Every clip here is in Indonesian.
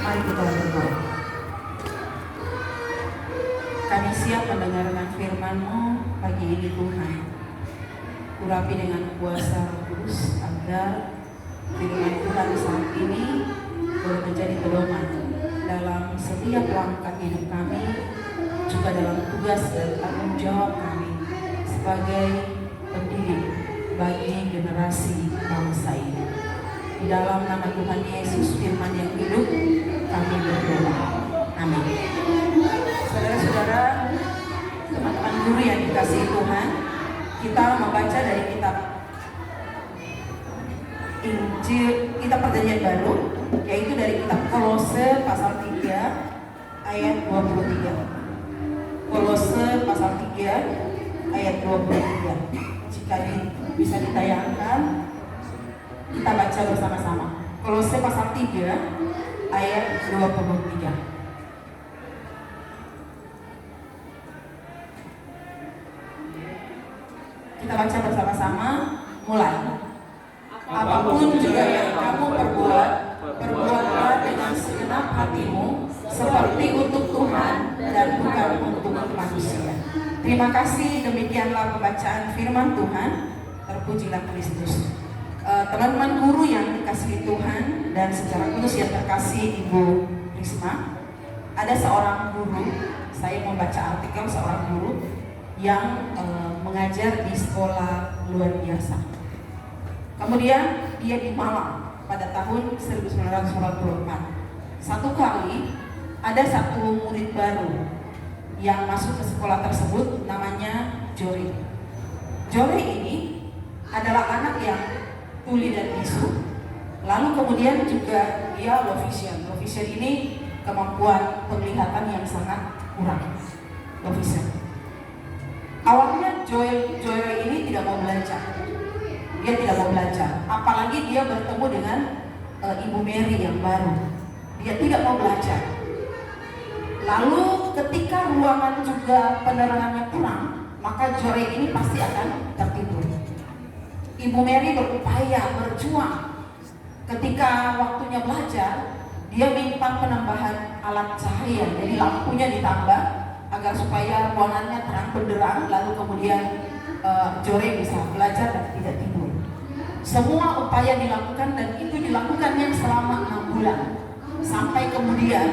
Mari kita berdoa. Kami siap mendengarkan firman-Mu pagi ini Tuhan. Urapi dengan kuasa Roh Kudus agar firman Tuhan saat ini boleh menjadi pedoman dalam setiap langkah hidup kami, juga dalam tugas dan tanggung jawab kami sebagai pendidik bagi generasi bangsa ini. Di dalam nama Tuhan Yesus, firman yang hidup, kami berdoa. Amin. Saudara-saudara, teman-teman guru yang dikasihi Tuhan, kita membaca dari kitab Injil, kitab Perjanjian Baru, yaitu dari kitab Kolose pasal 3 ayat 23. Kolose pasal 3 ayat 23. Jika bisa ditayangkan, kita baca bersama-sama. Kolose pasal 3 ayat 23. Kita baca bersama-sama, mulai. Apapun juga yang kamu perbuatlah dengan segenap hatimu, seperti untuk Tuhan dan bukan untuk manusia. Terima kasih, demikianlah pembacaan firman Tuhan. Terpujilah Kristus. Teman-teman guru yang dikasihi Tuhan dan secara khusus yang terkasih Ibu Risma, ada seorang guru, saya membaca artikel seorang guru yang mengajar di sekolah luar biasa. Kemudian dia di Malang pada tahun 1944. Satu kali ada satu murid baru yang masuk ke sekolah tersebut, namanya Jore. Jore ini adalah anak yang tuli dan bisu. Lalu kemudian juga dia low vision. Low vision ini kemampuan penglihatan yang sangat kurang. Low vision. Awalnya Joy ini tidak mau belajar. Dia tidak mau belajar. Apalagi dia bertemu dengan Ibu Mary yang baru. Dia tidak mau belajar. Lalu ketika ruangan juga penerangannya kurang, maka Joy ini pasti akan tertidur. Ibu Mary berupaya, berjuang. Ketika waktunya belajar, dia minta penambahan alat cahaya. Jadi lampunya ditambah agar supaya ruangannya terang benderang, lalu kemudian Jore bisa belajar dan tidak tidur. Semua upaya dilakukan dan itu dilakukannya selama 6 bulan. Sampai kemudian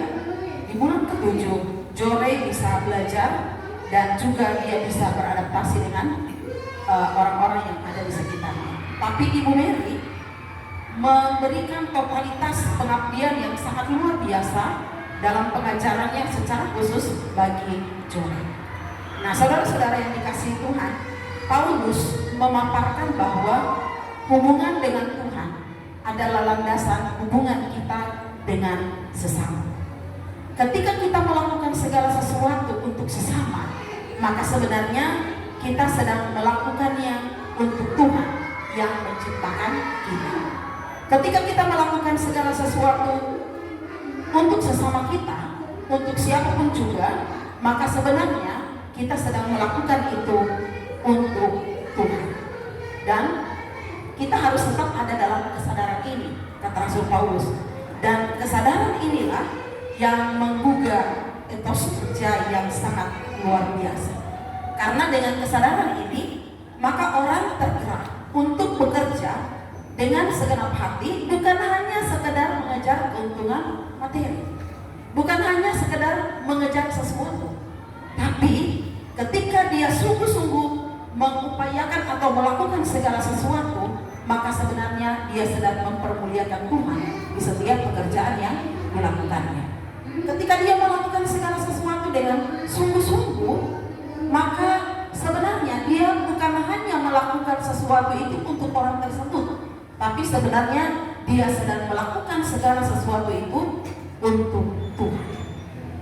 di bulan ke-7 Jore bisa belajar dan juga dia bisa beradaptasi dengan orang-orang yang ada di sekitarnya. Tapi Ibu Mary memberikan totalitas pengabdian yang sangat luar biasa dalam pengajarannya secara khusus bagi Jore. Nah, saudara-saudara yang dikasihi Tuhan, Paulus memaparkan bahwa hubungan dengan Tuhan adalah landasan hubungan kita dengan sesama. Ketika kita melakukan segala sesuatu untuk sesama, maka sebenarnya kita sedang melakukannya untuk Tuhan yang menciptakan kita. Ketika kita melakukan segala sesuatu untuk sesama kita, untuk siapapun juga, maka sebenarnya kita sedang melakukan itu untuk Tuhan. Dan kita harus tetap ada dalam kesadaran ini, kata Rasul Paulus. Dan kesadaran inilah yang menggugah etos kerja yang sangat luar biasa. Karena dengan kesadaran ini, maka orang tergerak untuk bekerja dengan segenap hati, bukan hanya sekedar mengejar keuntungan materi, bukan hanya sekedar mengejar sesuatu, tapi ketika dia sungguh-sungguh mengupayakan atau melakukan segala sesuatu, maka sebenarnya dia sedang mempermuliakan Tuhan di setiap pekerjaan yang dilakukannya. Ketika dia melakukan segala sesuatu dengan sungguh-sungguh, maka sebenarnya dia bukan hanya melakukan sesuatu itu untuk orang tersebut, tapi sebenarnya dia sedang melakukan segala sesuatu itu untuk Tuhan.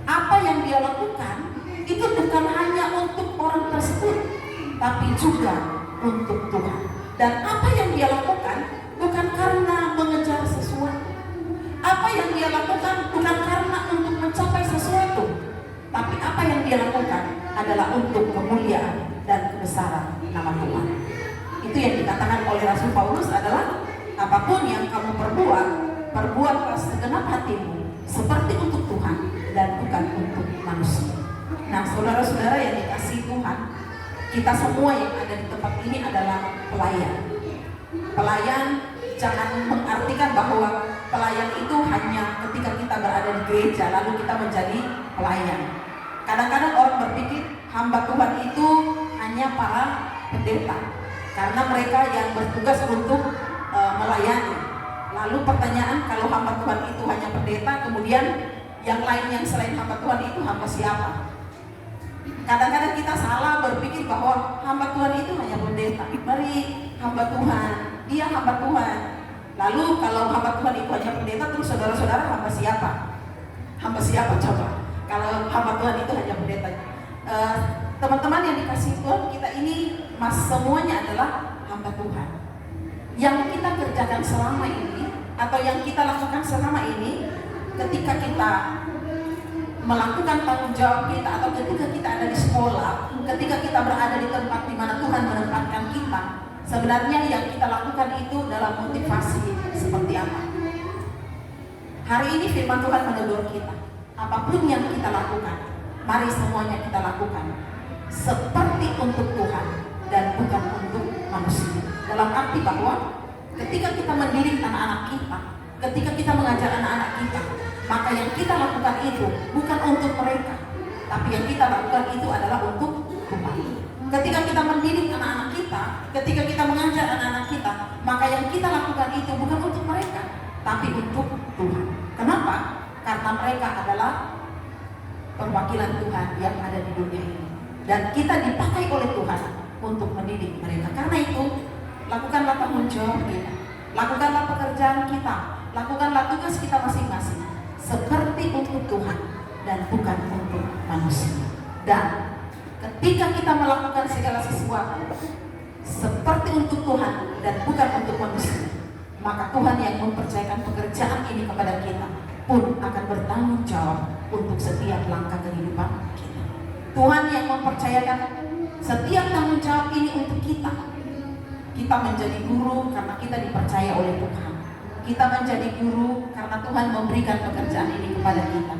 Apa yang dia lakukan itu bukan hanya untuk orang tersebut, tapi juga untuk Tuhan. Dan apa yang dia lakukan bukan karena mengejar sesuatu. Apa yang dia lakukan bukan karena untuk mencapai sesuatu, tapi apa yang dia lakukan adalah untuk kemuliaan dan kebesaran nama Tuhan. Itu yang dikatakan oleh Rasul Paulus adalah apapun yang kamu perbuat, perbuatlah segenap hatimu seperti untuk Tuhan dan bukan untuk manusia. Nah, saudara-saudara yang dikasihi Tuhan, kita semua yang ada di tempat ini adalah pelayan. Pelayan jangan mengartikan bahwa pelayan itu hanya ketika kita berada di gereja lalu kita menjadi pelayan. Kadang-kadang orang berpikir hamba Tuhan itu hanya para pendeta, karena mereka yang bertugas untuk melayani. Lalu pertanyaan, kalau hamba Tuhan itu hanya pendeta, kemudian yang lain yang selain hamba Tuhan itu hamba siapa? Kadang-kadang kita salah berpikir bahwa hamba Tuhan itu hanya pendeta. Mari hamba Tuhan, dia hamba Tuhan. Lalu kalau hamba Tuhan itu hanya pendeta, terus saudara-saudara hamba siapa? Hamba siapa coba? Kalau hamba Tuhan itu hanya pendeta. Teman-teman yang dikasihi Tuhan, kita ini semuanya adalah hamba Tuhan. Yang kita kerjakan selama ini atau yang kita lakukan selama ini, ketika kita melakukan tanggung jawab kita atau ketika kita ada di sekolah, ketika kita berada di tempat di mana Tuhan menempatkan kita, sebenarnya yang kita lakukan itu dalam motivasi seperti apa? Hari ini firman Tuhan menegur kita, apapun yang kita lakukan, mari semuanya kita lakukan seperti untuk Tuhan dan bukan untuk manusia. Dalam arti bahwa ketika kita mendidik anak-anak kita, ketika kita mengajar anak-anak kita, maka yang kita lakukan itu bukan untuk mereka, tapi yang kita lakukan itu adalah untuk Tuhan. Ketika kita mendidik anak-anak kita, ketika kita mengajar anak-anak kita, maka yang kita lakukan itu bukan untuk mereka, tapi untuk Tuhan. Kenapa? Karena mereka adalah perwakilan Tuhan yang ada di dunia ini, dan kita dipakai oleh Tuhan untuk mendidik mereka. Karena itu, lakukanlah tanggung jawab kita, lakukanlah pekerjaan kita, lakukanlah tugas kita masing-masing seperti untuk Tuhan dan bukan untuk manusia. Dan ketika kita melakukan segala sesuatu seperti untuk Tuhan dan bukan untuk manusia, maka Tuhan yang mempercayakan pekerjaan ini kepada kita pun akan bertanggung jawab untuk setiap langkah kehidupan kita. Tuhan yang mempercayakan setiap tanggung jawab ini untuk kita. Kita menjadi guru karena kita dipercaya oleh Tuhan. Kita menjadi guru karena Tuhan memberikan pekerjaan ini kepada kita.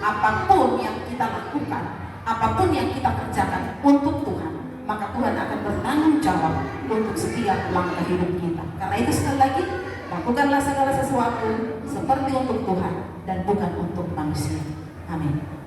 Apapun yang kita lakukan, apapun yang kita kerjakan untuk Tuhan, maka Tuhan akan bertanggung jawab untuk setiap langkah hidup kita. Karena itu sekali lagi, lakukanlah segala sesuatu seperti untuk Tuhan dan bukan untuk manusia. Amin.